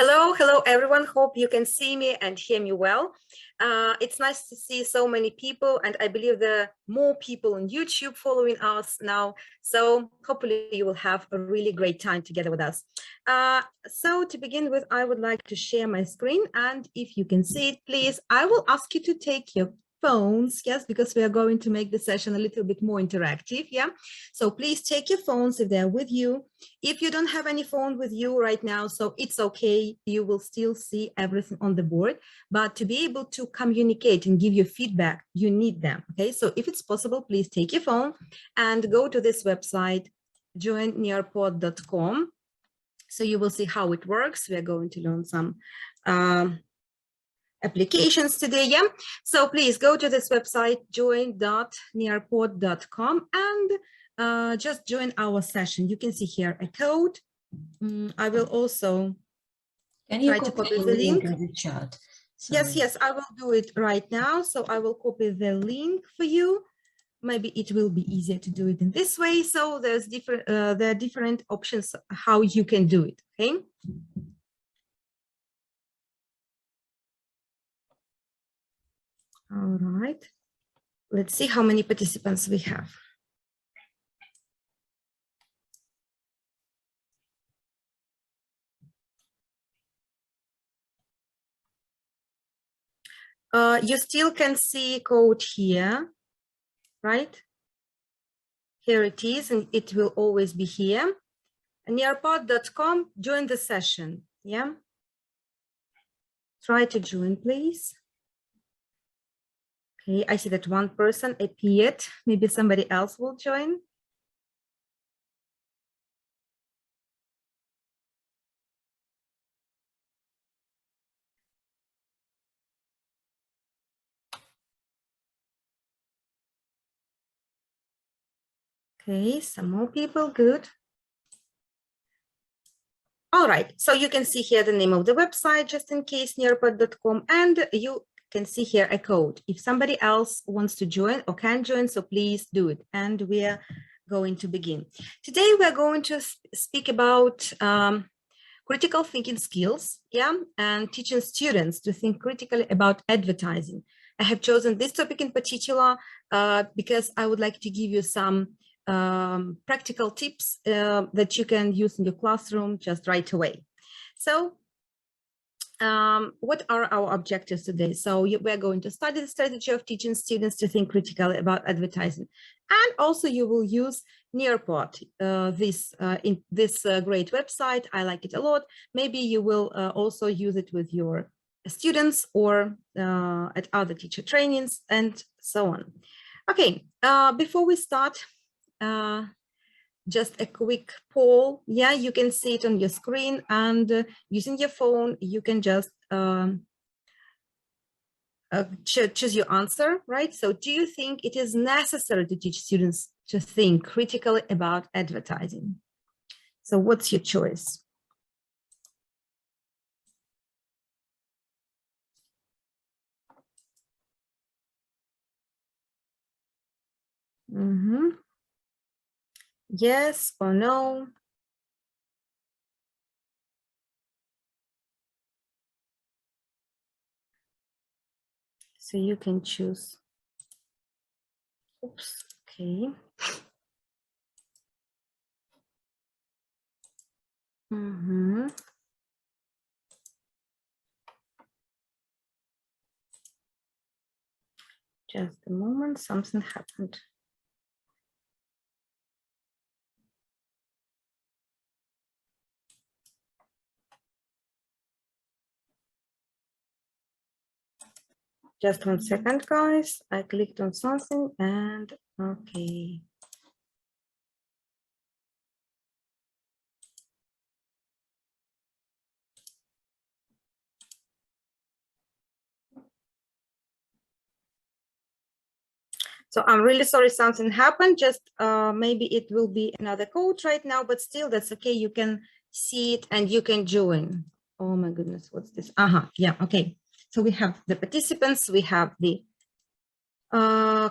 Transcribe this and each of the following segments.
Hello everyone. Hope you can see me and hear me well. It's nice to see so many people, and I believe there are more people on YouTube following us now. So hopefully you will have a really great time together with us. So to begin with, I would like to share my screen, and if you can see it, please, I will ask you to take your phones, yes, because we are going to make the session a little bit more interactive, yeah. So please take your phones if they're with you. If you don't have any phone with you right now, so it's okay, you will still see everything on the board, but to be able to communicate and give you feedback, you need them, okay? So if it's possible, please take your phone and go to this website, joinnearpod.com. So you will see how it works. We are going to learn some applications today, yeah. So please go to this website, join.nearpod.com, and just join our session. You can see here a code. I will also try to copy the link in the chat. Yes, I will do it right now. So I will copy the link for you. Maybe it will be easier to do it in this way. So there's there are different options how you can do it, okay? All right, let's see how many participants we have. You still can see code here, right? Here it is, and it will always be here. Nearpod.com, join the session, yeah? Try to join, please. Okay, I see that one person appeared. Maybe somebody else will join. Okay, some more people, good. All right, so you can see here the name of the website, just in case, nearpod.com, and you can see here a code. If somebody else wants to join or can join, so please do it. And we are going to begin. Today, we are going to speak about critical thinking skills, yeah, and teaching students to think critically about advertising. I have chosen this topic in particular because I would like to give you some practical tips that you can use in your classroom just right away. So what are our objectives today? So we're going to study the strategy of teaching students to think critically about advertising. And also you will use Nearpod, this great website. I like it a lot. Maybe you will also use it with your students or at other teacher trainings and so on. Okay, before we start, just a quick poll. Yeah, you can see it on your screen, and using your phone, you can just choose your answer, right? So do you think it is necessary to teach students to think critically about advertising? So what's your choice? Yes or no? So you can choose. Oops, okay. Just a moment, something happened. Just 1 second, guys. I clicked on something and okay. So I'm really sorry something happened. Just maybe it will be another code right now, but still that's okay. You can see it and you can join. Oh my goodness, what's this? Yeah, okay. So we have the participants, we have the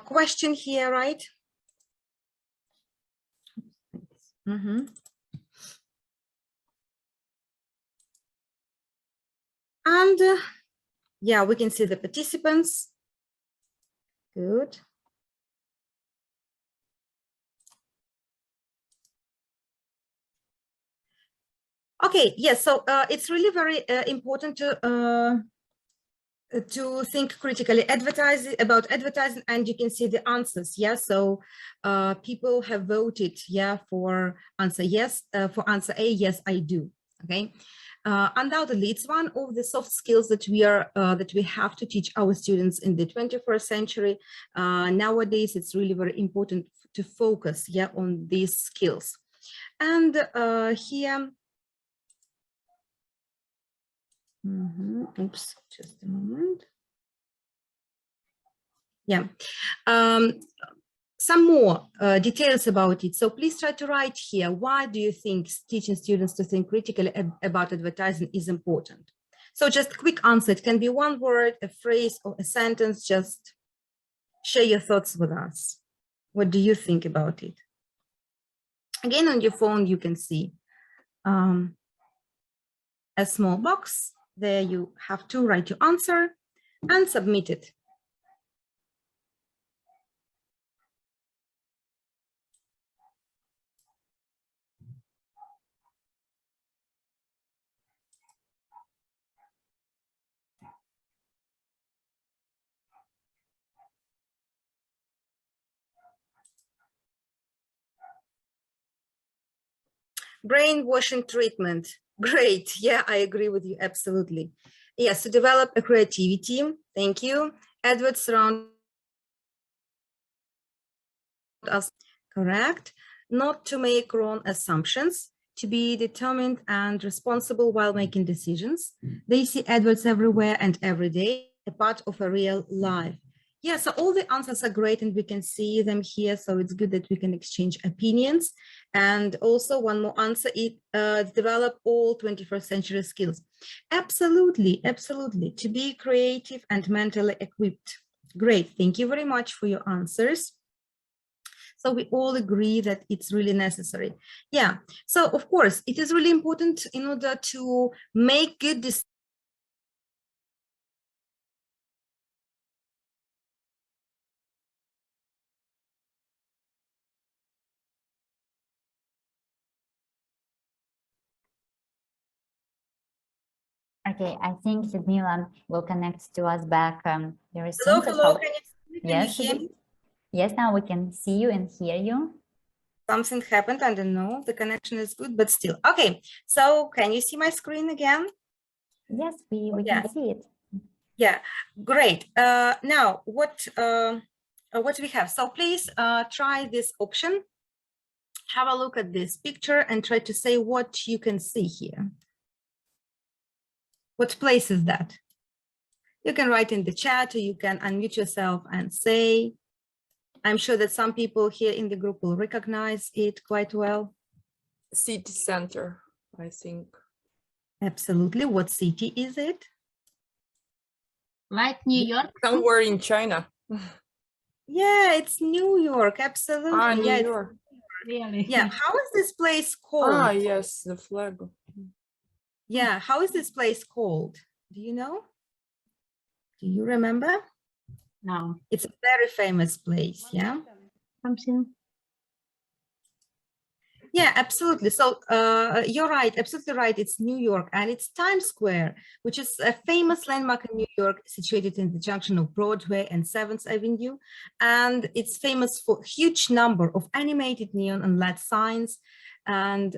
question here, right? And yeah, we can see the participants. Good. Okay, yes, so it's really very important to think critically about advertising, and you can see the answers. Yeah, so people have voted, yeah, for answer yes, for answer A, yes, I do. Okay, undoubtedly, it's one of the soft skills that we have to teach our students in the 21st century. Nowadays, it's really very important to focus, yeah, on these skills. And here. Oops, just a moment. Yeah, some more details about it. So please try to write here. Why do you think teaching students to think critically about advertising is important? So just quick answer. It can be one word, a phrase, or a sentence. Just share your thoughts with us. What do you think about it? Again, on your phone, you can see a small box. There you have to write your answer and submit it. Brainwashing treatment. Great. Yeah, I agree with you. Absolutely. Yes, to develop a creativity. Thank you. Adverts surround us. Correct. Not to make wrong assumptions, to be determined and responsible while making decisions. They see adverts everywhere and every day, a part of a real life. Yeah, so all the answers are great and we can see them here. So it's good that we can exchange opinions. And also one more answer, develop all 21st century skills. Absolutely, absolutely. To be creative and mentally equipped. Great, thank you very much for your answers. So we all agree that it's really necessary. Yeah, so of course, it is really important in order to make good decisions. Okay, I think Liudmyla will connect to us back very Hello, soon. hello, can you Yes, hear me? yes, now we can see you and hear you. Something happened, I don't know, the connection is good, but still. Okay, so can you see my screen again? Yes, we can see it. Yeah, great. Now, what we have? So please try this option. Have a look at this picture and try to say what you can see here. What place is that? You can write in the chat or you can unmute yourself and say. I'm sure that some people here in the group will recognize it quite well. City center, I think. Absolutely. What city is it? Like New York? Somewhere in China. Yeah, it's New York. Absolutely. Ah, New yeah, York. Really? Yeah. How is this place called? Ah, yes, the flag. Yeah. How is this place called? Do you know? Do you remember? No. It's a very famous place. Yeah. Something. Yeah, absolutely. So you're right, absolutely right. It's New York and it's Times Square, which is a famous landmark in New York, situated in the junction of Broadway and 7th Avenue. And it's famous for a huge number of animated neon and LED signs. And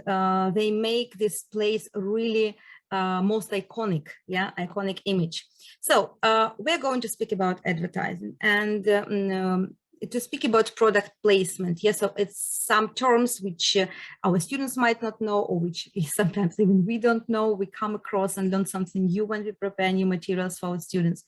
they make this place really most iconic, yeah, iconic image. So we're going to speak about advertising and to speak about product placement. Yes, so it's some terms which our students might not know, or which sometimes even we don't know. We come across and learn something new when we prepare new materials for our students.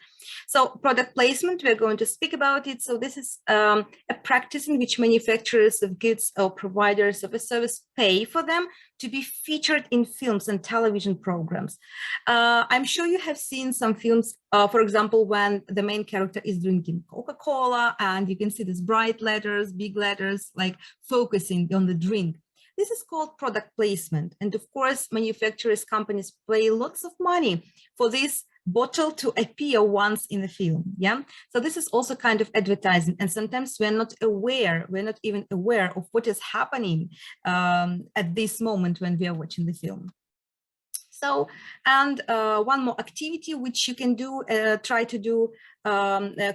So product placement, we're going to speak about it. So this is a practice in which manufacturers of goods or providers of a service pay for them to be featured in films and television programs. I'm sure you have seen some films, for example, when the main character is drinking Coca-Cola and you can see these bright letters, big letters, like focusing on the drink. This is called product placement. And of course, manufacturers, companies pay lots of money for this bottle to appear once in the film. Yeah, so this is also kind of advertising, and sometimes we're not even aware of what is happening at this moment when we are watching the film. So, and one more activity which you can do, try to do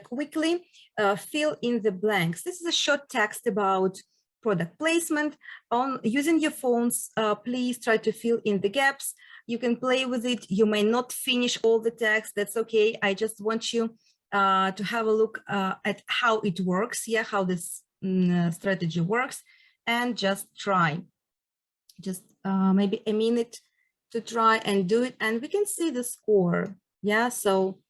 quickly, fill in the blanks. This is a short text about product placement. On using your phones, please try to fill in the gaps. You can play with it. You may not finish all the text. That's okay. I just want you to have a look at how it works, yeah, how this strategy works, and just try. Just maybe a minute to try and do it, and we can see the score. Yeah, so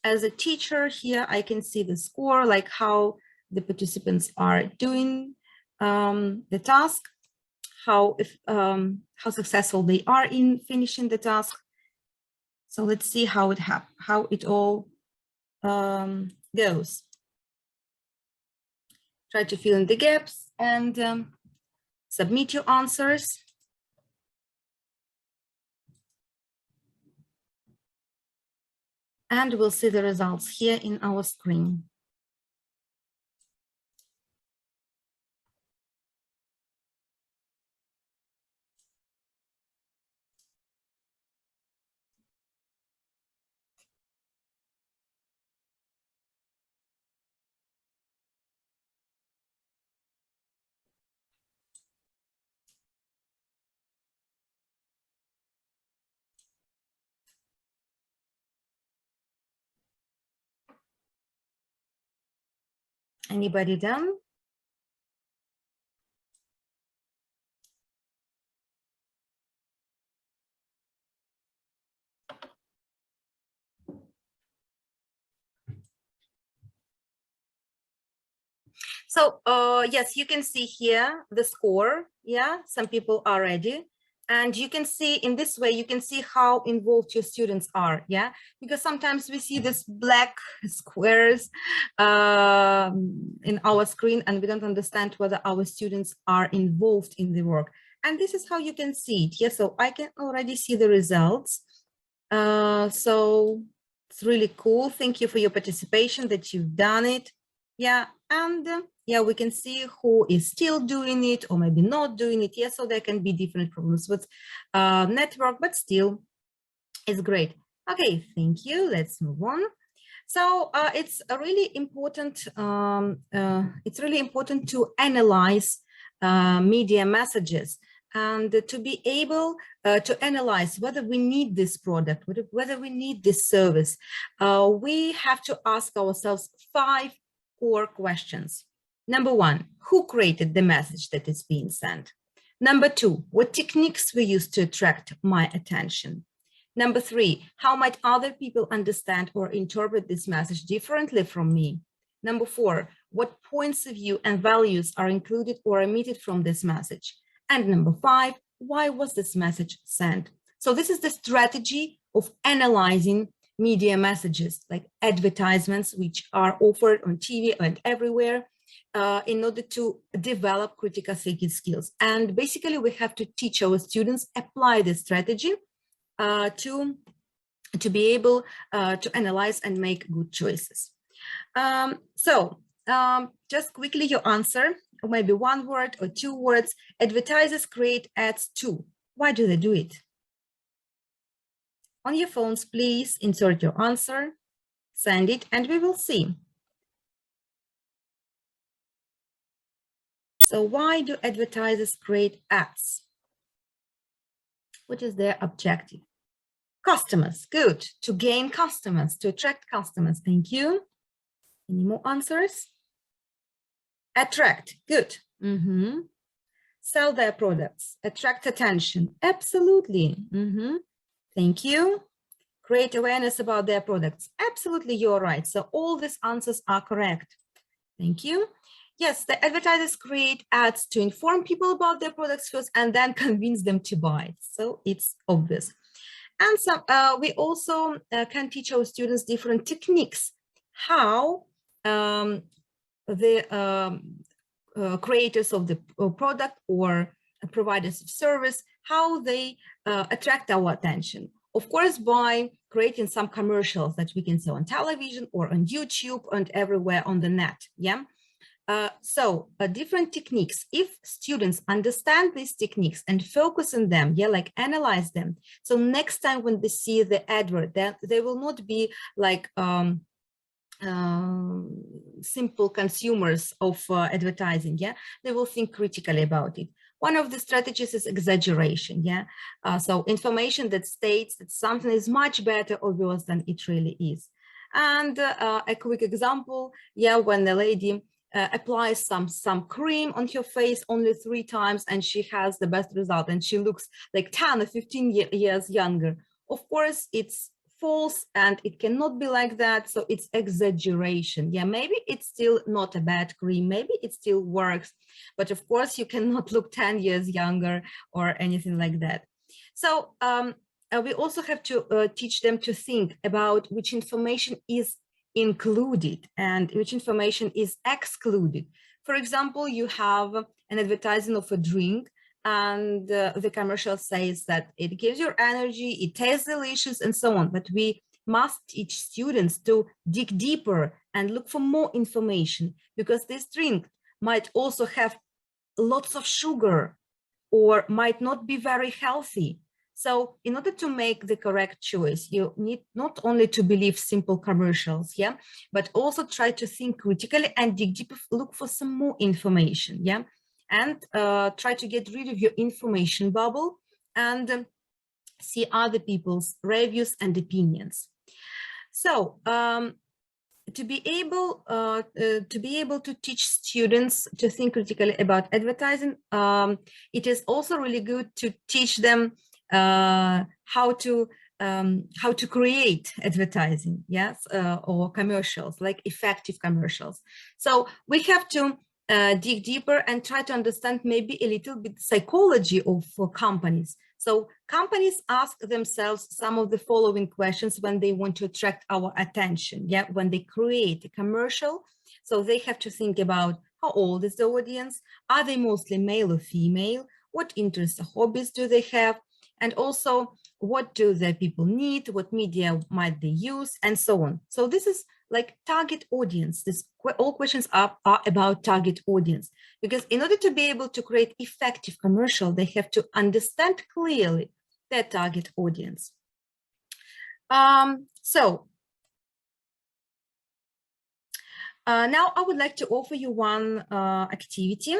as a teacher here, I can see the score, like how the participants are doing the task, how successful they are in finishing the task. So let's see how it all goes. Try to fill in the gaps and submit your answers. And we'll see the results here in our screen. Anybody done? So yes, you can see here the score. Yeah, some people are ready. And you can see in this way, you can see how involved your students are. Yeah, because sometimes we see this black squares in our screen and we don't understand whether our students are involved in the work. And this is how you can see it. Yeah, so I can already see the results. So it's really cool. Thank you for your participation, that you've done it. Yeah, and yeah, we can see who is still doing it or maybe not doing it. Yeah, so there can be different problems with network, but still it's great. Okay, thank you. Let's move on. So it's a really important. It's really important to analyze media messages and to be able to analyze whether we need this product, whether we need this service. We have to ask ourselves 5 core questions. Number 1, who created the message that is being sent? Number 2, what techniques we use to attract my attention? Number 3, how might other people understand or interpret this message differently from me? Number 4, what points of view and values are included or omitted from this message? And number 5, why was this message sent? So this is the strategy of analyzing media messages, like advertisements, which are offered on TV and everywhere, in order to develop critical thinking skills. And basically, we have to teach our students apply this strategy to be able to analyze and make good choices. Just quickly your answer, or maybe 1 word or 2 words. Advertisers create ads too. Why do they do it? On your phones, please insert your answer, send it, and we will see. So why do advertisers create ads? What is their objective? Customers, good. To gain customers, to attract customers. Thank you. Any more answers? Attract, good. Sell their products, attract attention. Absolutely. Thank you. Create awareness about their products. Absolutely, you're right. So all these answers are correct. Thank you. Yes, the advertisers create ads to inform people about their products first and then convince them to buy. So it's obvious. And we also can teach our students different techniques, how the creators of the product or providers of service, how they attract our attention. Of course, by creating some commercials that we can see on television or on YouTube and everywhere on the net. Yeah. So different techniques, if students understand these techniques and focus on them, yeah, like analyze them. So next time when they see the advert, then they will not be like simple consumers of advertising. Yeah, they will think critically about it. One of the strategies is exaggeration. Yeah, so information that states that something is much better or worse than it really is. And a quick example, yeah, when the lady applies some cream on her face only 3 times and she has the best result and she looks like 10 or 15 years younger. Of course, it's false and it cannot be like that. So it's exaggeration. Yeah, maybe it's still not a bad cream. Maybe it still works. But of course, you cannot look 10 years younger or anything like that. So we also have to teach them to think about which information is included and which information is excluded. For example, you have an advertising of a drink and the commercial says that it gives you energy, it tastes delicious and so on. But we must teach students to dig deeper and look for more information, because this drink might also have lots of sugar or might not be very healthy. So in order to make the correct choice, you need not only to believe simple commercials, yeah, but also try to think critically and dig deep, look for some more information, yeah, and try to get rid of your information bubble and see other people's reviews and opinions. So to be able to teach students to think critically about advertising, it is also really good to teach them how to create advertising, yes, or commercials, like effective commercials. So we have to dig deeper and try to understand maybe a little bit psychology of companies. So companies ask themselves some of the following questions when they want to attract our attention. Yeah, when they create a commercial, so they have to think about how old is the audience, are they mostly male or female, what interests or hobbies do they have, and also what do the people need, what media might they use, and so on. So this is like target audience. All questions are about target audience, because in order to be able to create effective commercial, they have to understand clearly their target audience. Now I would like to offer you one activity.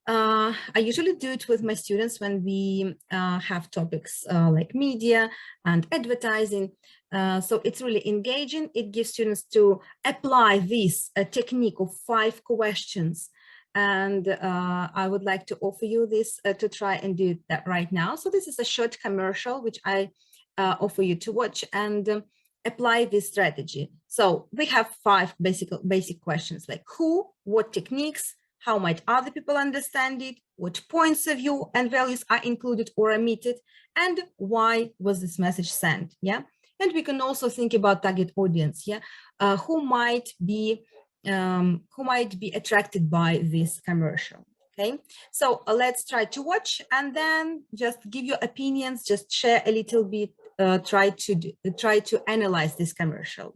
I usually do it with my students when we have topics like media and advertising. So it's really engaging. It gives students to apply this technique of 5 questions. And I would like to offer you this to try and do that right now. So this is a short commercial, which I offer you to watch and apply this strategy. So we have 5 basic questions like who, what techniques, how might other people understand it, what points of view and values are included or omitted, and why was this message sent, yeah? And we can also think about target audience, yeah? Who might be attracted by this commercial, okay? So let's try to watch and then just give your opinions, just share a little bit, try to analyze this commercial.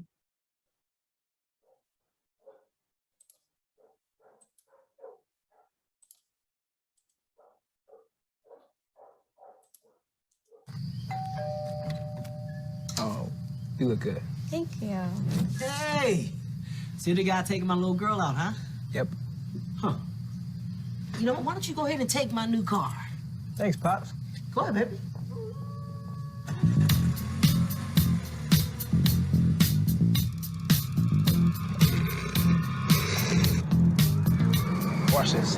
Oh, you look good. Thank you. Hey! See the guy taking my little girl out, huh? Yep. Huh. You know, why don't you go ahead and take my new car? Thanks, Pops. Go ahead, baby. Watch this.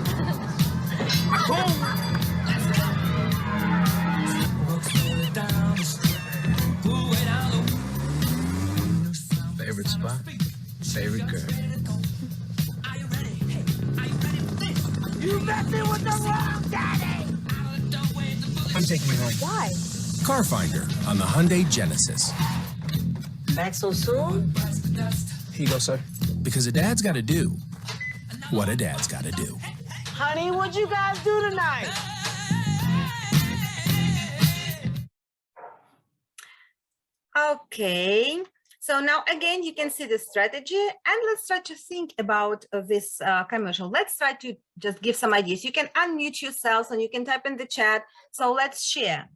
Favorite spot, favorite girl. You met me with the wrong daddy! I'm taking you home. Why? Car Finder on the Hyundai Genesis. Back so soon? Here you go, sir. Because a dad's got to do what a dad's got to do. Honey, what'd you guys do tonight? Okay, so now again, you can see the strategy, and let's try to think about this commercial. Let's try to just give some ideas. You can unmute yourselves and you can type in the chat. So let's share.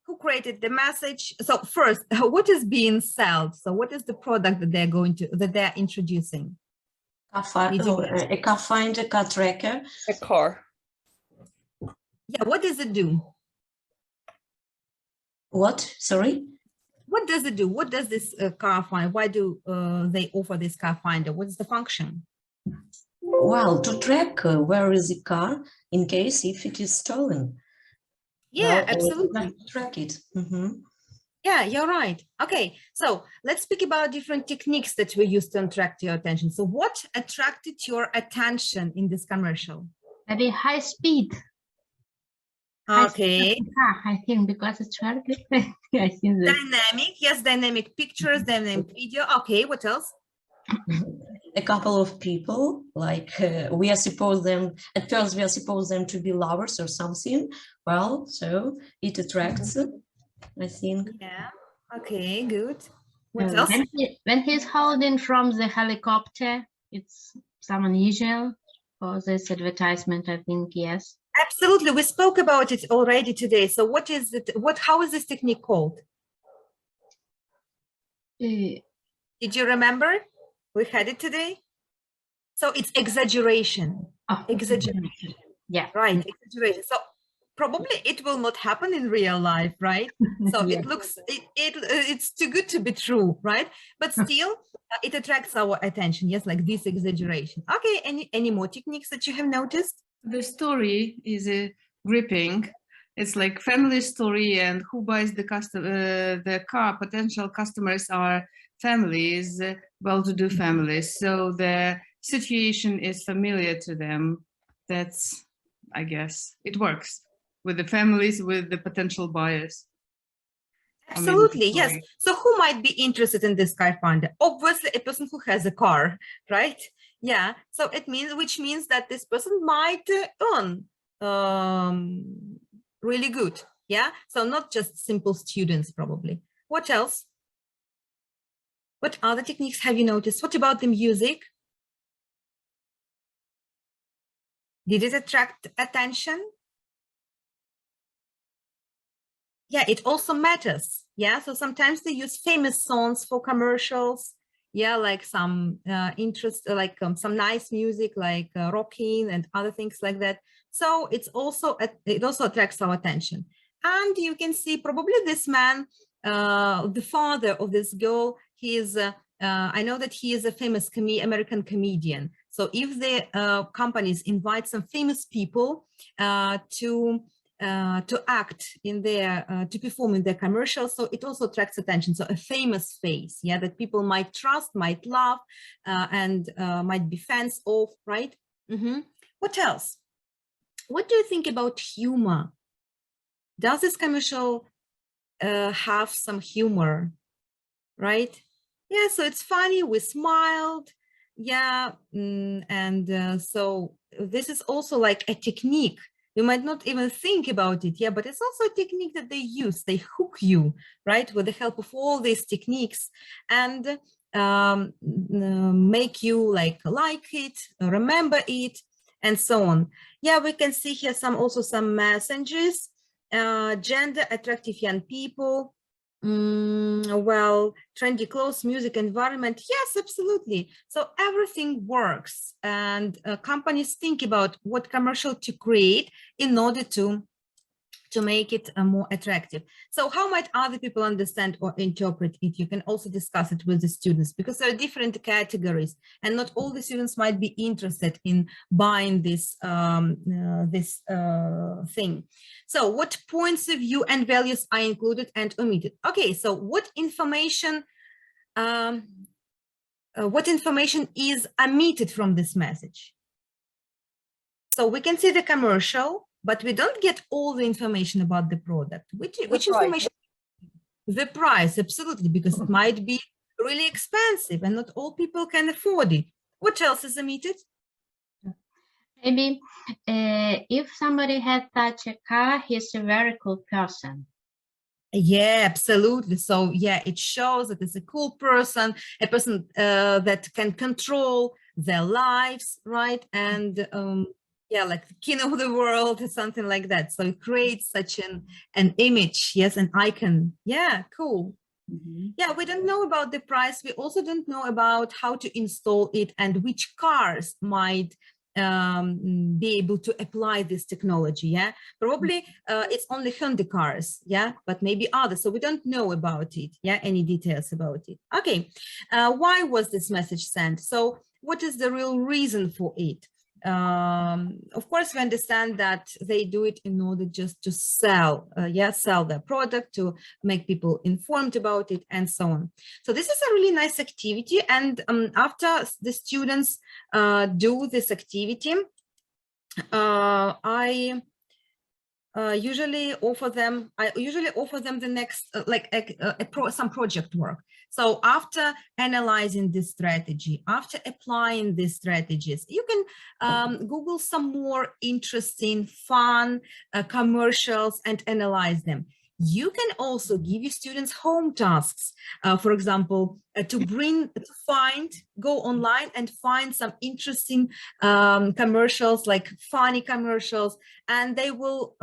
Who created the message? So first, what is being sold? So what is the product that they're introducing? A car finder, car tracker. A car. Yeah, what does it do? What? Sorry? What does it do? What does this car finder? Why do they offer this car finder? What is the function? Well, to track where is the car in case if it is stolen. Yeah, Well, absolutely. track it. Mhm. Yeah, you're right. Okay, so let's speak about different techniques that we use to attract your attention. So what attracted your attention in this commercial? Maybe high speed. High Okay, speed car, I think, because it's very good. I think that. dynamic, yes, dynamic pictures, dynamic video. Okay, what else? A couple of people, like we are supposed them, at first we are supposed them to be lovers or something. Well, so it attracts, I think. Yeah, okay, good. What else? When he's holding from the helicopter, it's some unusual for this advertisement, I think, yes. Absolutely, we spoke about it already today. So what is it? How is this technique called? Did you remember? We had it today. So it's exaggeration. Exaggeration. Yeah. Right, exaggeration. So probably it will not happen in real life, right? So Yeah. it looks, it's too good to be true, right? But still, it attracts our attention. Yes, like this exaggeration. Okay, any more techniques that you have noticed? The story is gripping. It's like family story, and who buys the car? Potential customers are families, well-to-do families. So the situation is familiar to them. That's, I guess, it works with the families, with the potential buyers. Absolutely, yes. So who might be interested in this car finder? Obviously, a person who has a car, right? Yeah. So it means, which means that this person might earn really good. Yeah. So not just simple students, probably. What else? What other techniques have you noticed? What about the music? Did it attract attention? Yeah, it also matters. Yeah, so sometimes they use famous songs for commercials. Yeah, like some some nice music, like rocking and other things like that. So it also attracts our attention. And you can see probably this man, the father of this girl, he is. I know that he is a famous American comedian. So if the companies invite some famous people to act in their, to perform in their commercials, so it also attracts attention. So a famous face, yeah, that people might trust, might love, and might be fans of, right? What else? What do you think about humor? Does this commercial have some humor, right? Yeah, so it's funny, we smiled, yeah, so this is also like a technique. You might not even think about it, yeah, but it's also a technique that they use. They hook you, right, with the help of all these techniques, and make you like it, remember it, and so on. Yeah, we can see here some messages. Gender, attractive young people. Well, trendy clothes, music, environment. Yes, absolutely. So everything works, and companies think about what commercial to create in order to make it more attractive. So how might other people understand or interpret it? You can also discuss it with the students, because there are different categories, and not all the students might be interested in buying this thing. So what points of view and values are included and omitted? Okay, so what information is omitted from this message? So we can see the commercial, but we don't get all the information about the product. Which information? The price, absolutely, because it might be really expensive and not all people can afford it. What else is omitted? Maybe if somebody had such a car, he's a very cool person. Yeah, absolutely. So yeah, it shows that it's a cool person, a person that can control their lives, right? And yeah, like the king of the world or something like that. So it creates such an image, yes, an icon. Yeah, cool. Yeah, we don't know about the price. We also don't know about how to install it and which cars might be able to apply this technology. Yeah, probably it's only Hyundai cars. Yeah, but maybe others. So we don't know about it. Yeah, any details about it. Okay, why was this message sent? So what is the real reason for it? Of course, we understand that they do it in order just to sell, sell their product, to make people informed about it, and so on. So this is a really nice activity. And after the students do this activity, I usually offer them the next some project work. So after analyzing this strategy, after applying these strategies, you can Google some more interesting, fun commercials and analyze them. You can also give your students home tasks, for example, go online and find some interesting commercials, like funny commercials, and they will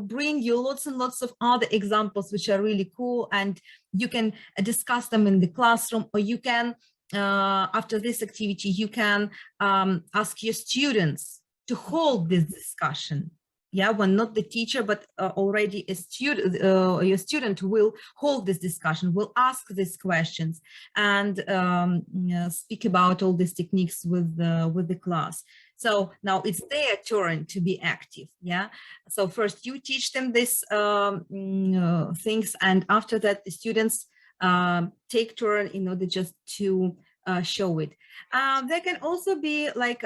bring you lots and lots of other examples which are really cool, and you can discuss them in the classroom, or you can, after this activity, you can ask your students to hold this discussion. Yeah, when not the teacher, but already a student, your student will hold this discussion, will ask these questions, and speak about all these techniques with the class. So now it's their turn to be active. Yeah. So first you teach them these things, and after that the students take turn in order just to show it. There can also be like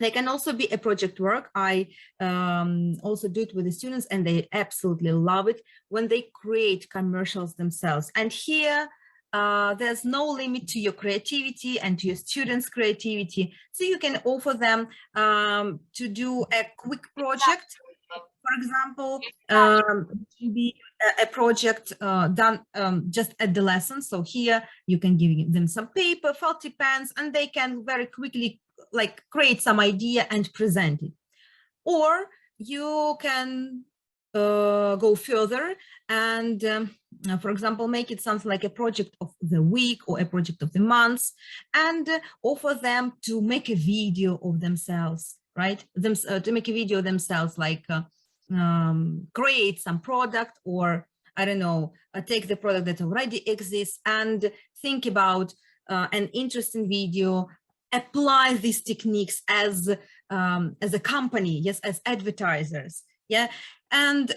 they can also be a project work. I also do it with the students, and they absolutely love it when they create commercials themselves. And here, there's no limit to your creativity and to your students' creativity. So you can offer them to do a quick project. For example, maybe a project done just at the lesson. So here you can give them some paper, faulty pens, and they can very quickly like create some idea and present it. Or you can go further and for example, make it something like a project of the week or a project of the month, and offer them to make a video of themselves, right? To make a video themselves, like create some product, or I don't know, take the product that already exists and think about an interesting video, apply these techniques as a company, yes, as advertisers. Yeah, and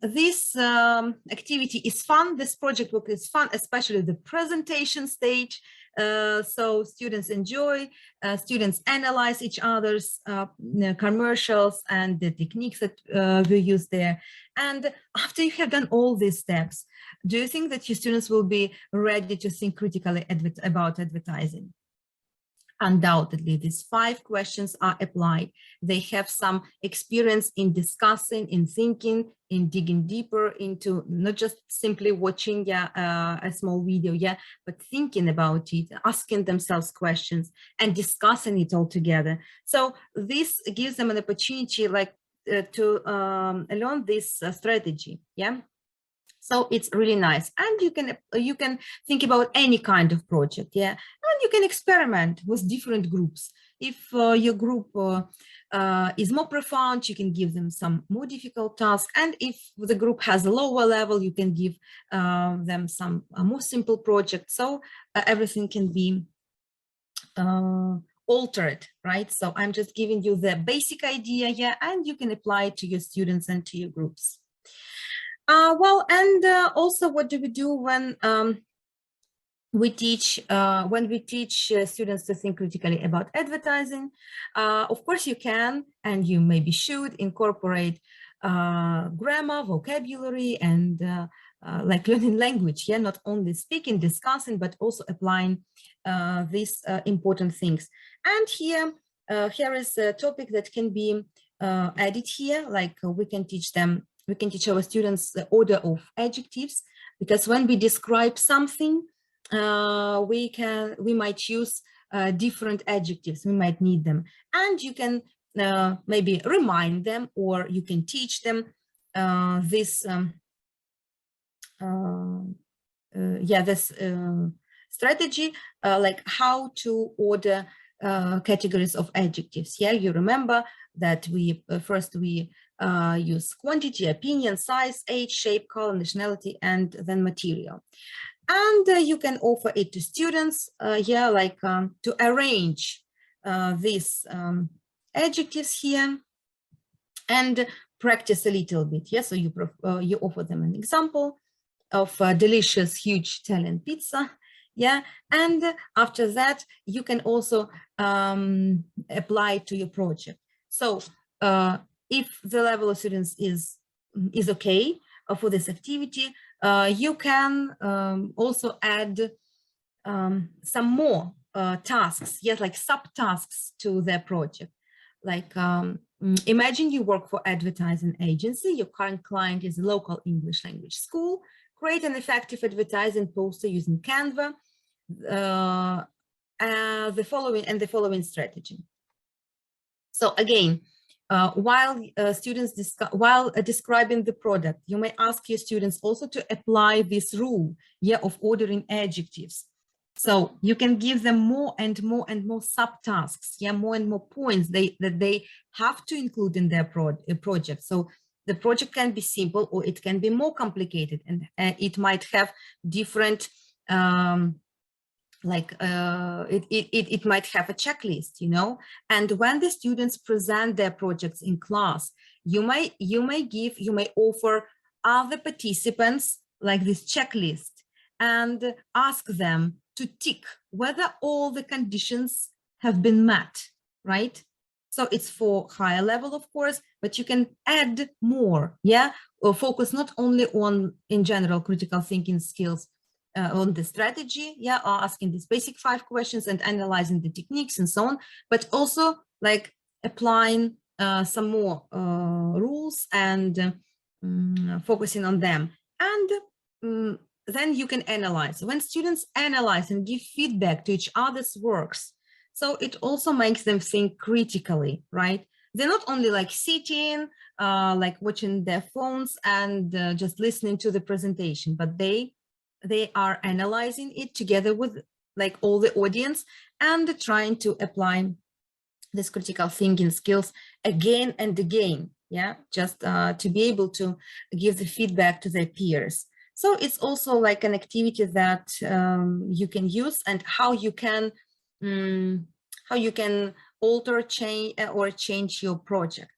this activity is fun. This project work is fun, especially the presentation stage. So students enjoy, students analyze each other's commercials and the techniques that we use there. And after you have done all these steps, do you think that your students will be ready to think critically about advertising? Undoubtedly, these 5 questions are applied. They have some experience in discussing, in thinking, in digging deeper into not just simply watching a small video, but thinking about it, asking themselves questions and discussing it all together. So this gives them an opportunity like to learn this strategy. Yeah. So it's really nice, and you can think about any kind of project, and you can experiment with different groups. If your group is more profound, you can give them some more difficult tasks, and if the group has a lower level, you can give them some more simple project. So everything can be altered, right? So I'm just giving you the basic idea, and you can apply it to your students and to your groups. Well, and also, what do we do when we teach students to think critically about advertising? Of course, you can, and you maybe should incorporate grammar, vocabulary, and like learning language. Yeah, not only speaking, discussing, but also applying these important things. And here is a topic that can be added here. Like we can teach them we can teach our students the order of adjectives, because when we describe something, we might use different adjectives. We might need them, and you can maybe remind them, or you can teach them this strategy, like how to order categories of adjectives. Yeah, you remember that we first use quantity, opinion, size, age, shape, color, nationality, and then material. And you can offer it to students, to arrange these adjectives here and practice a little bit. Yeah, so you offer them an example of a delicious, huge Italian pizza. Yeah, and after that, you can also apply to your project. So if the level of students is okay for this activity, you can also add some more tasks, yes, like subtasks to their project. Like imagine you work for advertising agency, your current client is a local English language school. Create an effective advertising poster using Canva. The following strategy. So again, while describing the product, you may ask your students also to apply this rule, yeah, of ordering adjectives. So you can give them more and more and more subtasks, yeah, more and more points that they have to include in their project. So the project can be simple, or it can be more complicated, and it might have different it might have a checklist, you know. And when the students present their projects in class, you may offer other participants like this checklist and ask them to tick whether all the conditions have been met, right? So it's for higher level, of course, but you can add more, yeah, or focus not only on, in general, critical thinking skills, on the strategy, yeah, or asking these basic 5 questions and analyzing the techniques and so on, but also like applying some more rules and focusing on them. And then you can analyze. When students analyze and give feedback to each other's works, so it also makes them think critically, right? They're not only like sitting, like watching their phones and just listening to the presentation, but they are analyzing it together with like all the audience and trying to apply this critical thinking skills again and again, yeah, just to be able to give the feedback to their peers. So it's also like an activity that you can use, and how you can alter, change your project.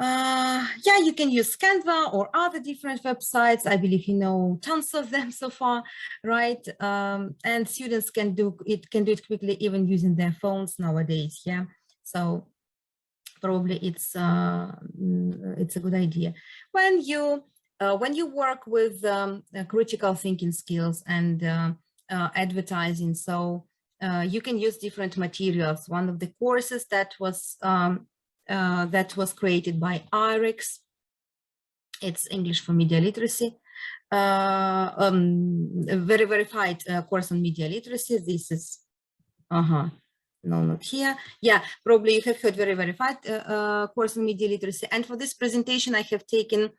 Yeah, you can use Canva or other different websites. I believe you know tons of them so far, right? And students can do it quickly, even using their phones nowadays. Yeah, so probably it's a good idea when you work with critical thinking skills and advertising. So you can use different materials. One of the courses that was created by IRIX. It's English for Media Literacy, a very verified course on media literacy. This is, no, not here. Yeah, probably you have heard very verified course on media literacy. And for this presentation, I have taken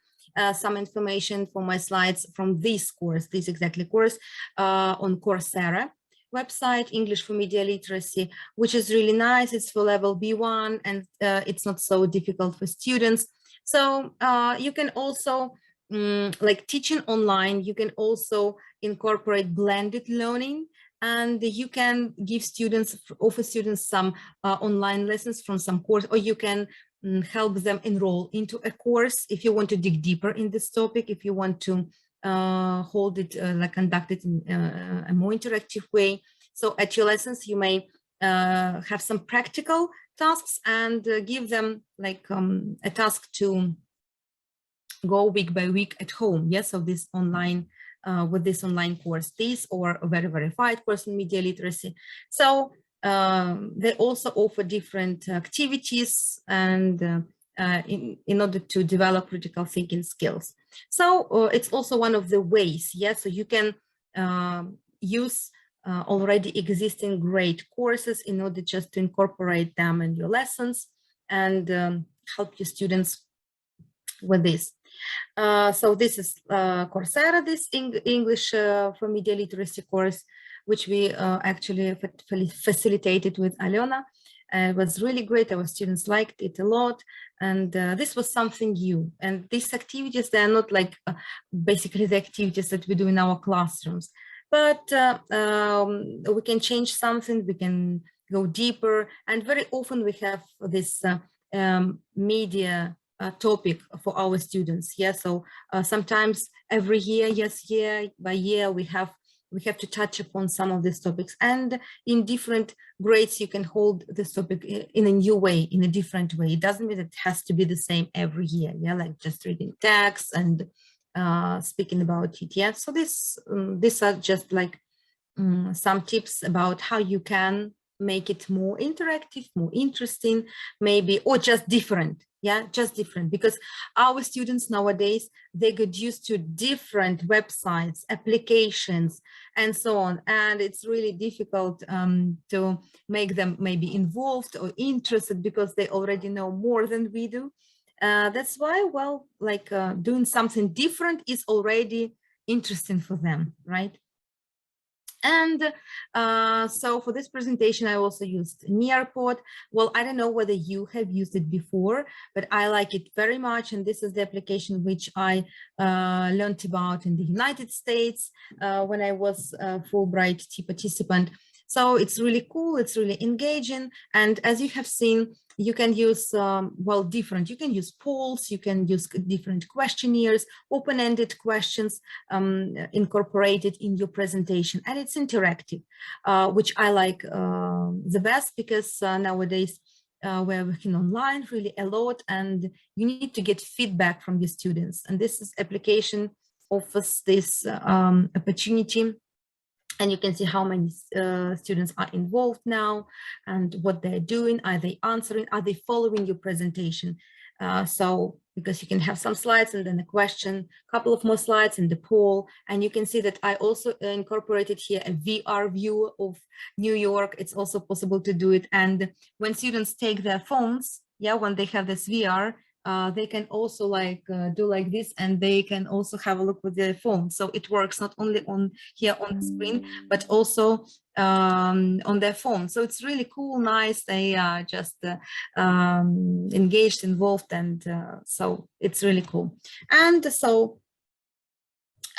some information for my slides from this course, this exactly course on Coursera website, English for Media Literacy, which is really nice. It's for level B1, and it's not so difficult for students. So you can also, like teaching online, you can also incorporate blended learning, and you can offer students some online lessons from some course, or you can help them enroll into a course if you want to dig deeper in this topic, if you want to hold it, conduct it in a more interactive way. So at your lessons, you may have some practical tasks and give them like a task to go week by week at home. Yes, so this online, with this online course, this or a very verified course in media literacy. So they also offer different activities and in order to develop critical thinking skills. So it's also one of the ways, so you can use already existing great courses in order just to incorporate them in your lessons and help your students with this. So this is Coursera, this English for media literacy course, which we actually facilitated with Alena. It was really great. Our students liked it a lot. And this was something new. And these activities, they're not like basically the activities that we do in our classrooms. But we can change something, we can go deeper. And very often we have this media topic for our students. So sometimes every year, year by year, we have to touch upon some of these topics, and in different grades you can hold this topic in a new way, in a different way. It doesn't mean it has to be the same every year, like just reading text and speaking about it. So these are just like some tips about how you can make it more interactive, more interesting, maybe, or just different. Just different, because our students nowadays, they get used to different websites, applications, and so on. And it's really difficult to make them maybe involved or interested, because they already know more than we do. That's why, well, like doing something different is already interesting for them, right? And so for this presentation, I also used Nearpod. Well, I don't know whether you have used it before, but I like it very much. And this is the application which I learned about in the United States when I was a Fulbright participant. So it's really cool, it's really engaging. And as you have seen, you can use, you can use polls, you can use different questionnaires, open-ended questions incorporated in your presentation. And it's interactive, which I like the best, because nowadays we're working online really a lot, and you need to get feedback from your students. And this application offers this opportunity. And you can see how many students are involved now and what they're doing. Are they answering? Are they following your presentation? So because you can have some slides and then a question, a couple of more slides and the poll. And you can see that I also incorporated here a VR view of New York. It's also possible to do it. And when students take their phones, when they have this VR, they can also do like this, and they can also have a look with their phone. So it works not only on here on the screen, but also on their phone. So it's really cool, nice. They are just engaged, involved, and so it's really cool. And so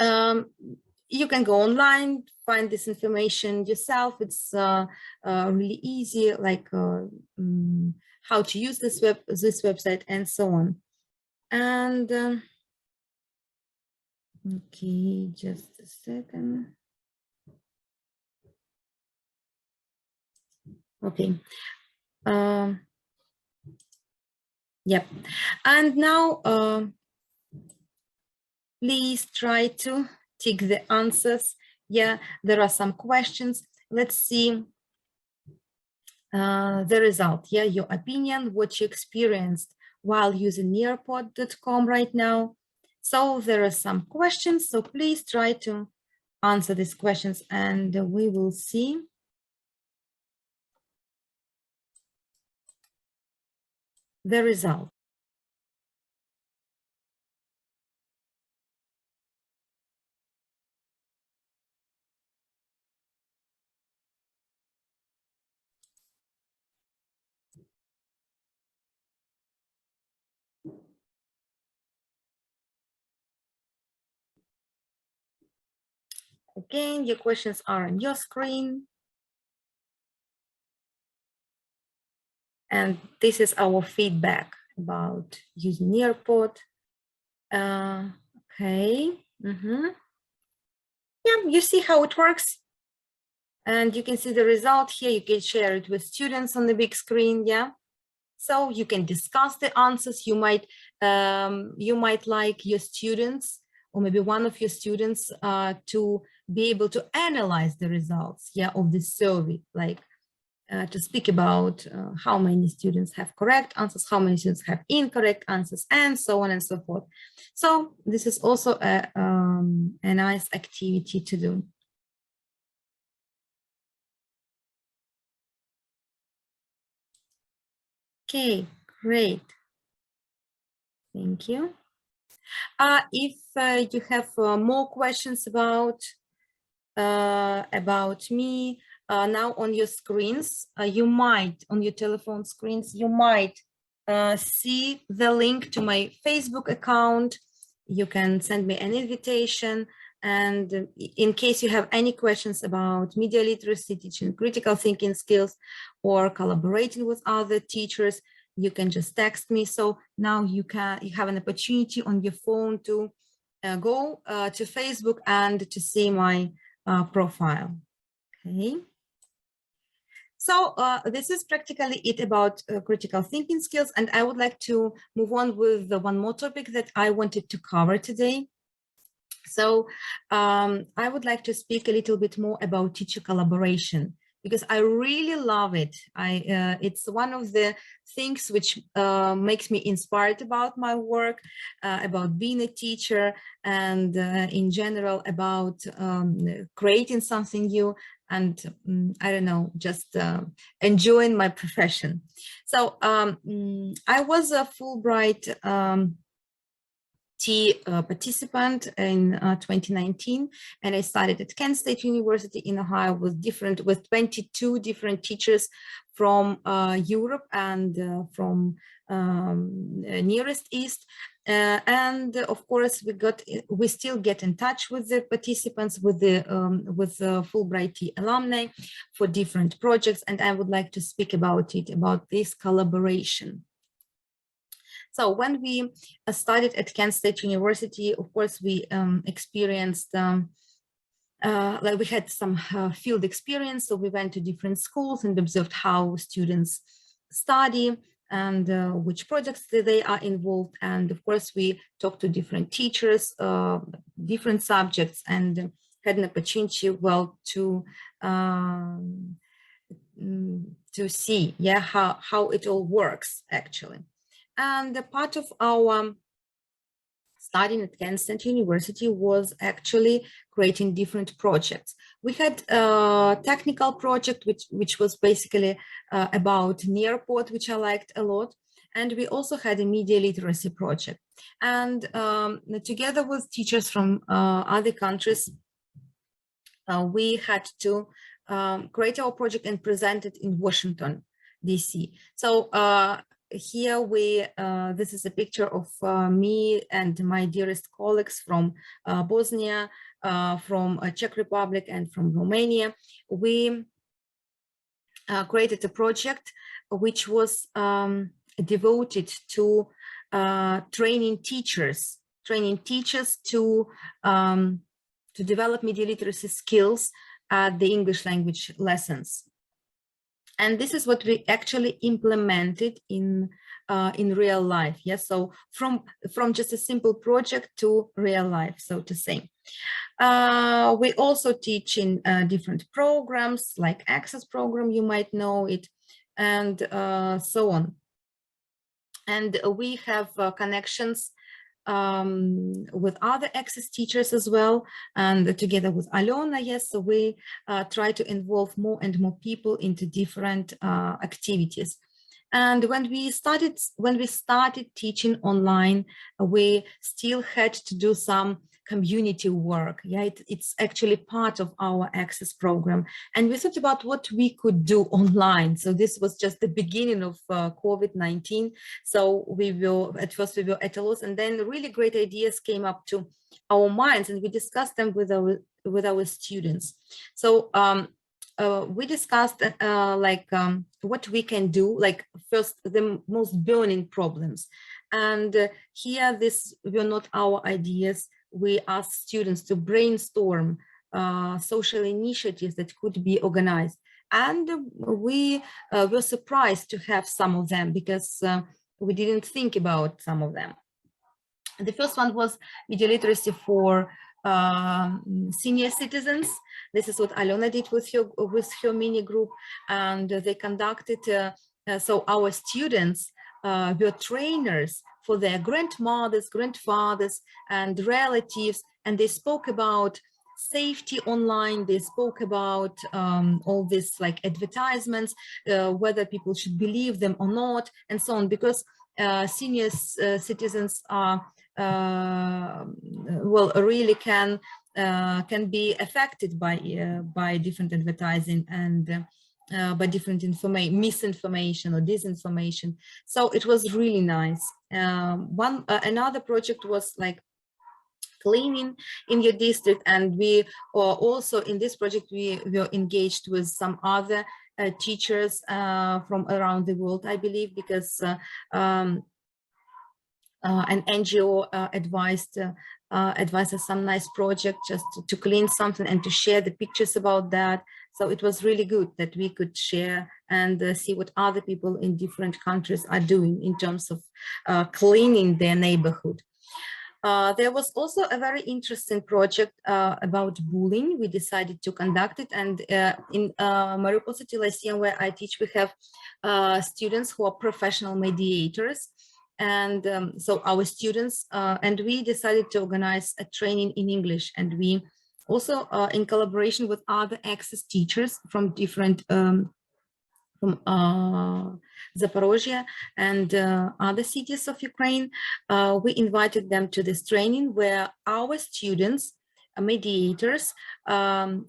you can go online, find this information yourself. It's really easy, like how to use this website and so on. And okay, just a second. Okay. Yep. And now please try to tick the answers. There are some questions. Let's see the result. Your opinion, what you experienced while using nearpod.com right now. So there are some questions, so please try to answer these questions, and we will see the result. Again, your questions are on your screen. And this is our feedback about using Nearpod. Okay. You see how it works. And you can see the result here. You can share it with students on the big screen. So you can discuss the answers. You might like your students, or maybe one of your students, to be able to analyze the results of the survey, like to speak about how many students have correct answers, how many students have incorrect answers, and so on and so forth. So this is also a nice activity to do. Okay, great. Thank you. If you have more questions about me, now on your screens, you might, on your telephone screens, you might see the link to my Facebook account. You can send me an invitation. And in case you have any questions about media literacy, teaching critical thinking skills, or collaborating with other teachers, you can just text me. So now you have an opportunity on your phone to go to Facebook and to see my profile. Okay. So this is practically it about critical thinking skills, and I would like to move on with the one more topic that I wanted to cover today. So I would like to speak a little bit more about teacher collaboration, because I really love it. It's one of the things which makes me inspired about my work, about being a teacher, and in general about creating something new, and I don't know, just enjoying my profession. So I was a Fulbright participant in 2019, and I studied at Kent State University in Ohio with 22 different teachers from Europe and from nearest East. And of course, we still get in touch with the participants, with the Fulbright alumni for different projects, and I would like to speak about this collaboration. So when we studied at Kent State University, of course, we experienced, like we had some field experience. So we went to different schools and observed how students study and which projects they are involved. And of course, we talked to different teachers, different subjects, and had an opportunity, well, to see, yeah, how it all works actually. And a part of our studying at Kent State University was actually creating different projects. We had a technical project, which was basically about Nearport, which I liked a lot. And we also had a media literacy project. And together with teachers from other countries, we had to create our project and present it in Washington, DC. So here this is a picture of me and my dearest colleagues from Bosnia, from Czech Republic, and from Romania. We created a project which was devoted to training teachers to develop media literacy skills at the English language lessons. And this is what we actually implemented in real life. Yes, so from just a simple project to real life, so to say. We also teach in different programs like Access program, you might know it, and so on. And we have connections with other Access teachers as well, and together with Alona, yes, so we try to involve more and more people into different activities. And when we started teaching online, we still had to do some community work. Yeah, it's actually part of our Access program. And we thought about what we could do online. So this was just the beginning of COVID-19. So at first we were at a loss, and then really great ideas came up to our minds, and we discussed them with our students. So we discussed what we can do, like first the most burning problems. And here, these were not our ideas. We asked students to brainstorm social initiatives that could be organized. And we were surprised to have some of them, because we didn't think about some of them. The first one was media literacy for senior citizens. This is what Alona did with her mini group, and they conducted. So our students were trainers for their grandmothers, grandfathers, and relatives, and they spoke about safety online. They spoke about all this like advertisements, whether people should believe them or not, and so on, because senior citizens are well, really can be affected by different advertising and by different misinformation or disinformation. So it was really nice. Another project was like cleaning in your district, and we also in this project we were engaged with some other teachers from around the world, I believe, because an NGO advised us some nice project just to clean something and to share the pictures about that. So it was really good that we could share and see what other people in different countries are doing in terms of cleaning their neighborhood. There was also a very interesting project about bullying. We decided to conduct it, and in Mariupol City Lyceum, where I teach, we have students who are professional mediators. And so our students, and we decided to organize a training in English, and we also, in collaboration with other access teachers from different from Zaporozhye and other cities of Ukraine, we invited them to this training where our students, mediators,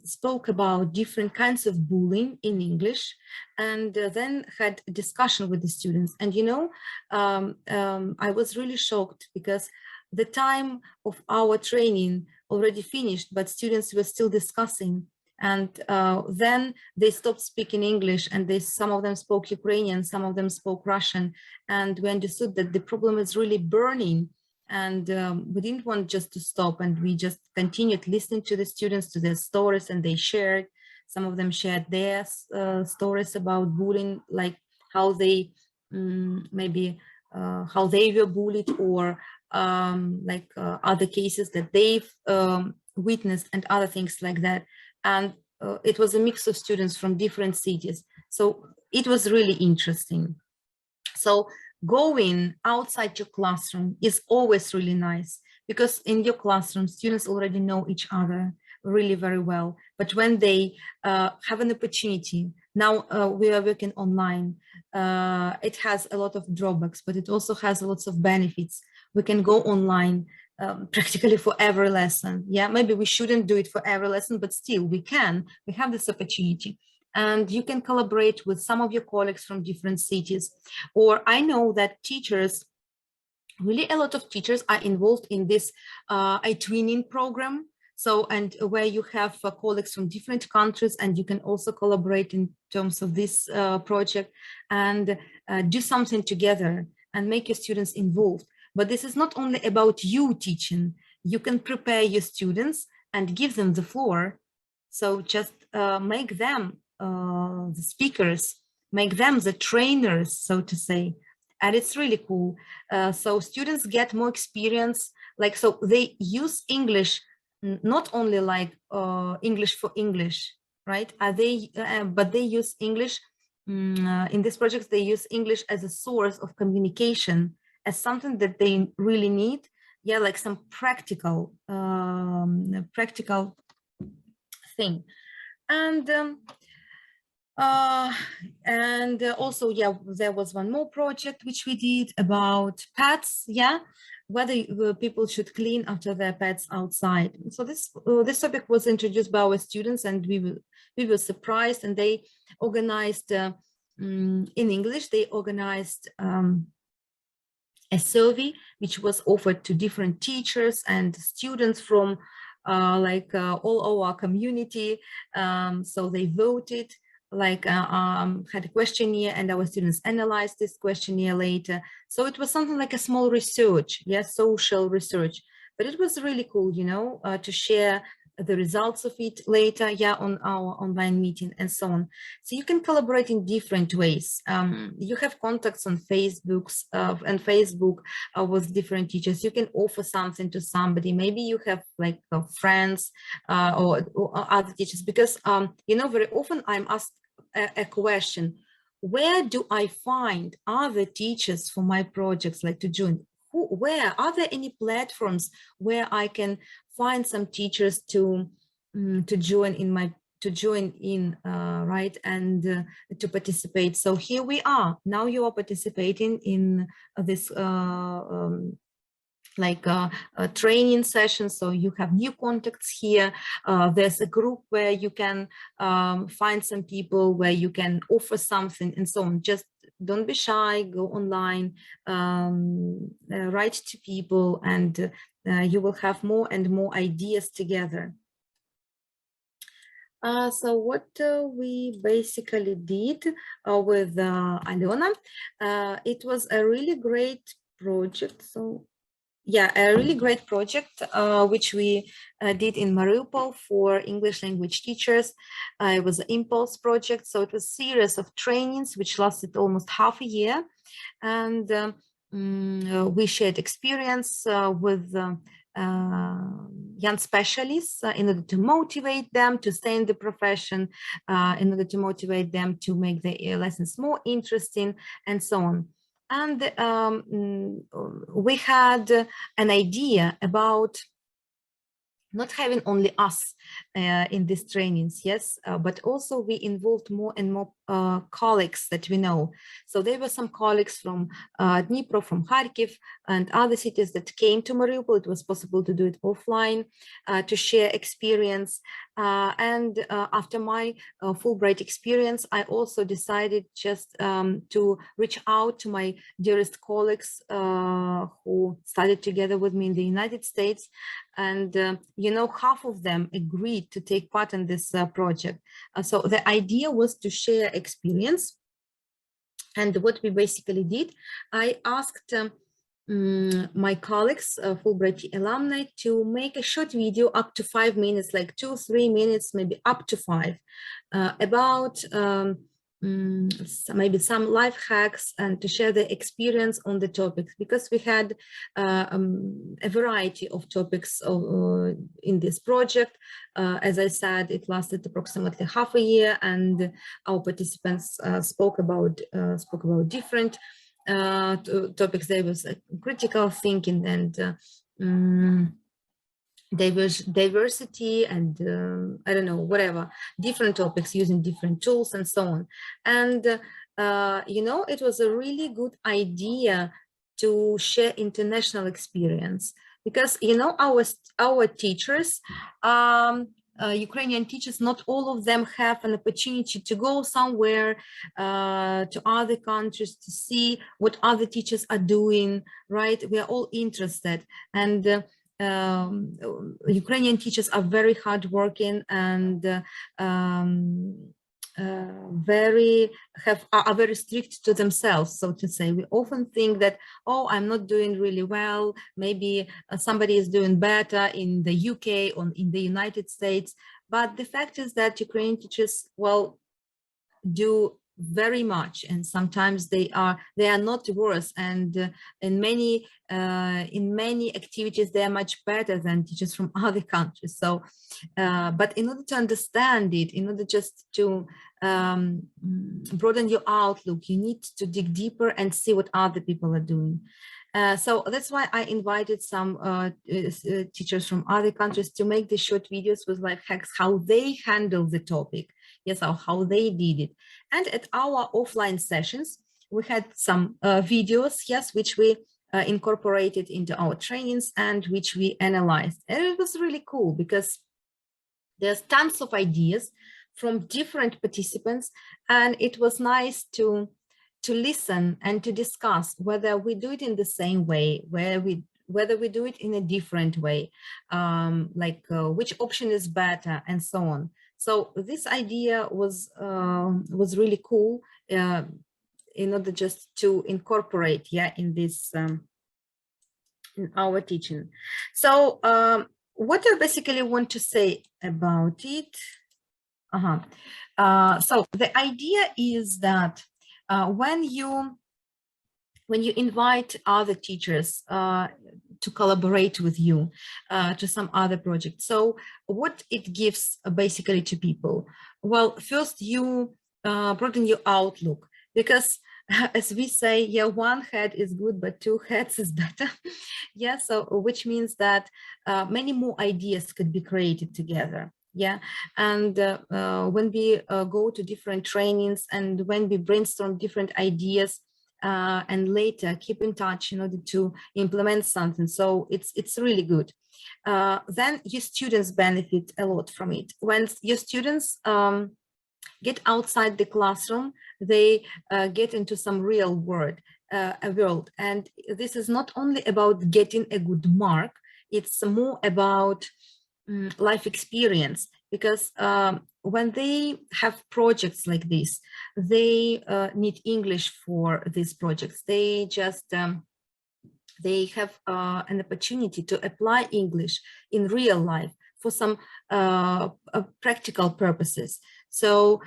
spoke about different kinds of bullying in English, and then had a discussion with the students. And you know, I was really shocked because the time of our training already finished, but students were still discussing. And then they stopped speaking English, and some of them spoke Ukrainian, some of them spoke Russian, and we understood that the problem is really burning. And we didn't want just to stop, and we just continued listening to the students, to their stories, and they shared. Some of them shared their stories about bullying, like how they maybe how they were bullied, or other cases that they've witnessed, and other things like that. And it was a mix of students from different cities. So it was really interesting. So going outside your classroom is always really nice, because in your classroom, students already know each other really very well. But when they have an opportunity, now we are working online, it has a lot of drawbacks, but it also has lots of benefits. We can go online practically for every lesson. Yeah, maybe we shouldn't do it for every lesson, but still we have this opportunity. And you can collaborate with some of your colleagues from different cities. Or I know that teachers, really a lot of teachers are involved in this twinning program. So, and where you have colleagues from different countries, and you can also collaborate in terms of this project and do something together and make your students involved. But this is not only about you teaching. You can prepare your students and give them the floor. So just make them the speakers, make them the trainers, so to say. And it's really cool. So students get more experience. Like, so they use English, not only like English for English, right? But they use English, in this project, they use English as a source of communication, as something that they really need. Yeah, like some practical thing. And also, yeah, there was one more project which we did about pets. Yeah, whether people should clean after their pets outside. So this topic was introduced by our students, and we were surprised. And they organized in English. They organized a survey which was offered to different teachers and students from all our community. So they voted, had a questionnaire, and our students analyzed this questionnaire later. So it was something like a small research, social research. But it was really cool, you know, to share the results of it later, yeah, on our online meeting and so on. So you can collaborate in different ways. You have contacts on Facebook with different teachers. You can offer something to somebody. Maybe you have like friends or other teachers, because you know, very often I'm asked a question: where do I find other teachers for my projects, like to join? Where are there any platforms where I can find some teachers to join in right, and to participate? So here we are. Now you are participating in this training session, so you have new contacts here. There's a group where you can find some people, where you can offer something and so on. Just don't be shy, go online, write to people, and you will have more and more ideas together. So what we basically did with Alena, it was a really great project. So yeah, a really great project, which we did in Mariupol for English language teachers. It was an Impulse project. So it was a series of trainings which lasted almost half a year. And we shared experience with young specialists in order to motivate them to stay in the profession, in order to motivate them to make the lessons more interesting, and so on. And we had an idea about not having only us in these trainings, yes, but also we involved more and more colleagues that we know. So there were some colleagues from Dnipro, from Kharkiv, and other cities that came to Mariupol. It was possible to do it offline, to share experience. And after my Fulbright experience, I also decided just to reach out to my dearest colleagues who studied together with me in the United States. And, you know, half of them agreed to take part in this project. So the idea was to share experience. And what we basically did, I asked my colleagues, Fulbright alumni, to make a short video up to 5 minutes, like 2-3 minutes, maybe up to 5, about maybe some life hacks, and to share their experience on the topics, because we had a variety of topics in this project. As I said, it lasted approximately half a year, and our participants spoke about different topics. There was critical thinking and diversity, and I don't know, whatever, different topics using different tools and so on. And you know, it was a really good idea to share international experience, because, you know, our teachers, Ukrainian teachers, not all of them have an opportunity to go somewhere to other countries to see what other teachers are doing, right? We are all interested, and Ukrainian teachers are very hardworking and are very strict to themselves, so to say. We often think that, oh, I'm not doing really well, maybe somebody is doing better in the UK or in the United States. But the fact is that Ukrainian teachers, well, do very much, and sometimes they are not worse, and in many activities they are much better than teachers from other countries. So but in order to understand it, in order just to broaden your outlook, you need to dig deeper and see what other people are doing. So that's why I invited some teachers from other countries to make the short videos with life hacks, how they handle the topic, yes, how they did it. And at our offline sessions, we had some videos, yes, which we incorporated into our trainings and which we analyzed. And it was really cool, because there's tons of ideas from different participants, and it was nice to listen and to discuss whether we do it in the same way, whether we do it in a different way, which option is better, and so on. So this idea was really cool, in order just to incorporate, yeah, in this in our teaching. So what I basically want to say about it. So the idea is that when you invite other teachers to collaborate with you to some other project, so what it gives basically to people? Well, first you broaden your outlook, because as we say, yeah, one head is good, but two heads is better. Yeah, so which means that many more ideas could be created together. Yeah, and when we go to different trainings and when we brainstorm different ideas, and later keep in touch in order to implement something, so it's really good. Then your students benefit a lot from it. When your students get outside the classroom, they get into some real world, and this is not only about getting a good mark, it's more about life experience, because when they have projects like this, they need English for these projects. They just they have an opportunity to apply English in real life for some practical purposes. So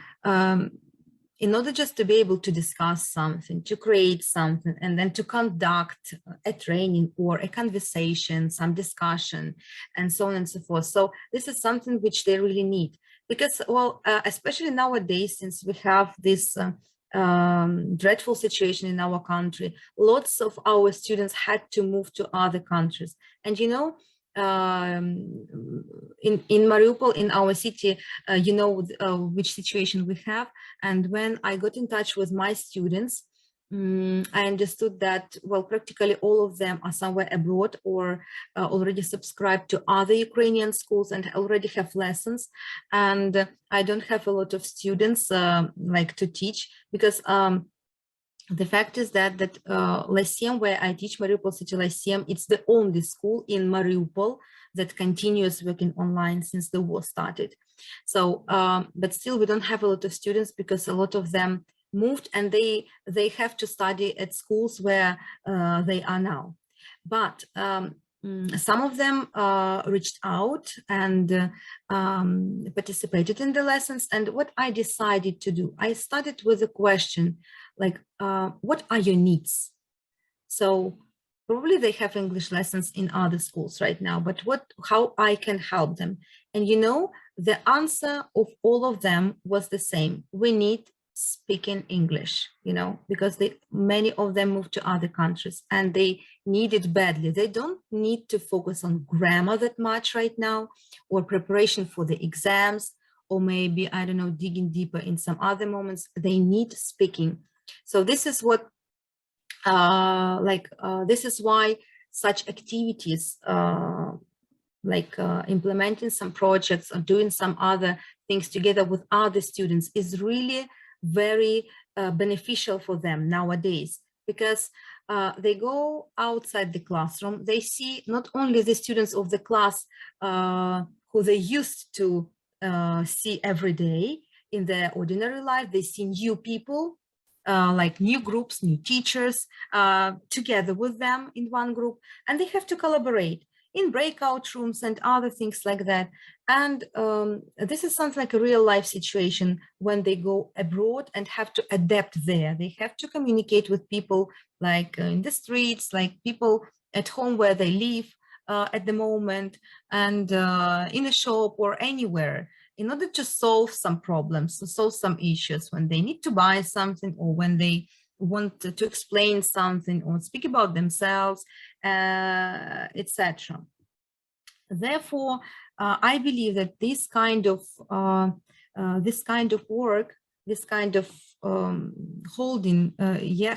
in order just to be able to discuss something, to create something, and then to conduct a training or a conversation, some discussion, and so on and so forth. So this is something which they really need, because, well, especially nowadays, since we have this dreadful situation in our country, lots of our students had to move to other countries. And you know, in Mariupol, in our city, you know which situation we have. And when I got in touch with my students, I understood that, well, practically all of them are somewhere abroad or already subscribed to other Ukrainian schools and already have lessons. And I don't have a lot of students like to teach, because the fact is that Lyceum, where I teach, Mariupol City Lyceum, it's the only school in Mariupol that continues working online since the war started. So, but still we don't have a lot of students, because a lot of them moved and they have to study at schools where they are now. But some of them reached out and participated in the lessons. And what I decided to do, I started with a question like, what are your needs? So probably they have English lessons in other schools right now, but how I can help them? And you know, the answer of all of them was the same. We need speaking English, you know, because many of them moved to other countries and they need it badly. They don't need to focus on grammar that much right now, or preparation for the exams, or maybe, I don't know, digging deeper in some other moments. They need speaking. So this is what, this is why such activities, implementing some projects or doing some other things together with other students is really very beneficial for them nowadays, because they go outside the classroom. They see not only the students of the class who they used to see every day in their ordinary life, they see new people, like new groups, new teachers, together with them in one group, and they have to collaborate in breakout rooms and other things like that. And this is something like a real life situation when they go abroad and have to adapt there. They have to communicate with people like in the streets, like people at home where they live at the moment, and in a shop or anywhere, in order to solve some problems, to solve some issues when they need to buy something, or when they want to explain something or speak about themselves, etc. Therefore, I believe that this kind of work, this kind of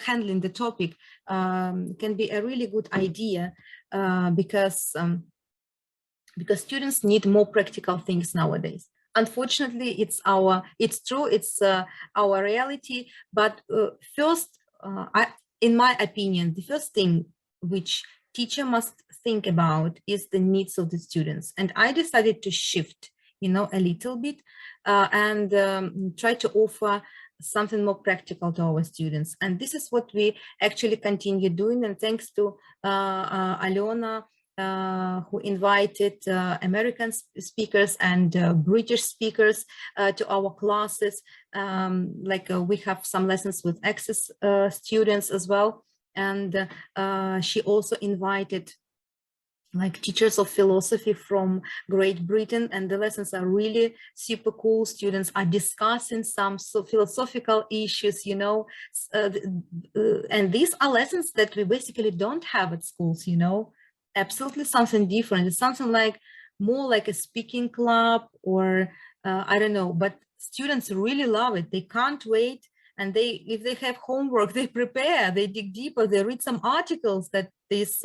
handling the topic can be a really good idea, because students need more practical things nowadays. Unfortunately, it's true, it's our reality. But first, in my opinion, the first thing which teacher must think about is the needs of the students. And I decided to shift, you know, a little bit and try to offer something more practical to our students. And this is what we actually continue doing. And thanks to Alena who invited American speakers and British speakers to our classes. We have some lessons with access students as well. And she also invited teachers of philosophy from Great Britain, and the lessons are really super cool. Students are discussing some philosophical issues, you know, and these are lessons that we basically don't have at schools, you know, absolutely something different. It's something more like a speaking club, or I don't know, but students really love it. They can't wait. And if they have homework, they prepare, they dig deeper, they read some articles that this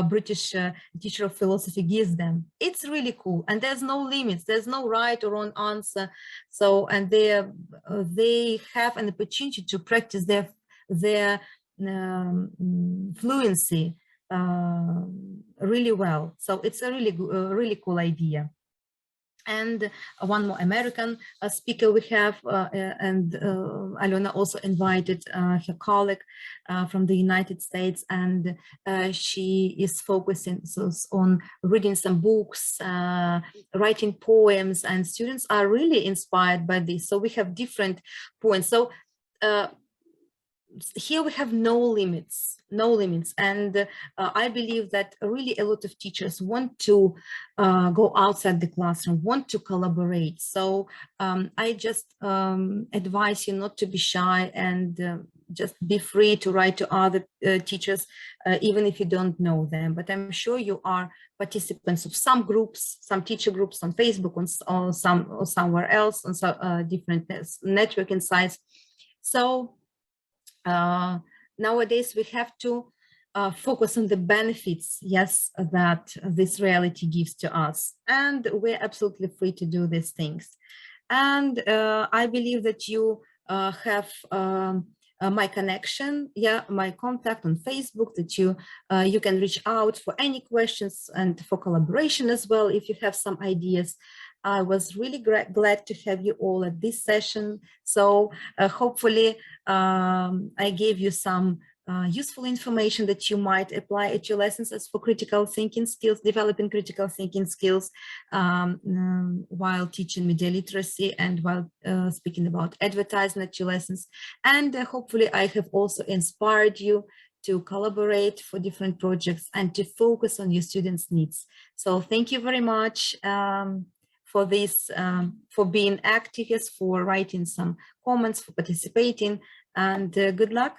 British teacher of philosophy gives them. It's really cool. And there's no limits, there's no right or wrong answer. So, and they have an opportunity to practice their fluency really well. So it's a really cool idea. And one more American speaker we have, and Alena also invited her colleague from the United States, and she is focusing on reading some books, writing poems, and students are really inspired by this. So we have different points. So here we have no limits, and I believe that really a lot of teachers want to go outside the classroom, want to collaborate. So I just advise you not to be shy, and just be free to write to other teachers, even if you don't know them. But I'm sure you are participants of some groups, some teacher groups on Facebook, or somewhere else, on some different networking sites. So nowadays we have to focus on the benefits, yes, that this reality gives to us, and we're absolutely free to do these things. And I believe that you have my connection, my contact on Facebook, that you can reach out for any questions and for collaboration as well if you have some ideas. I was really glad to have you all at this session. So hopefully I gave you some useful information that you might apply at your lessons as for critical thinking skills, developing critical thinking skills while teaching media literacy, and while speaking about advertising at your lessons. And hopefully I have also inspired you to collaborate for different projects and to focus on your students' needs. So thank you very much for this, for being active, for writing some comments, for participating, and good luck.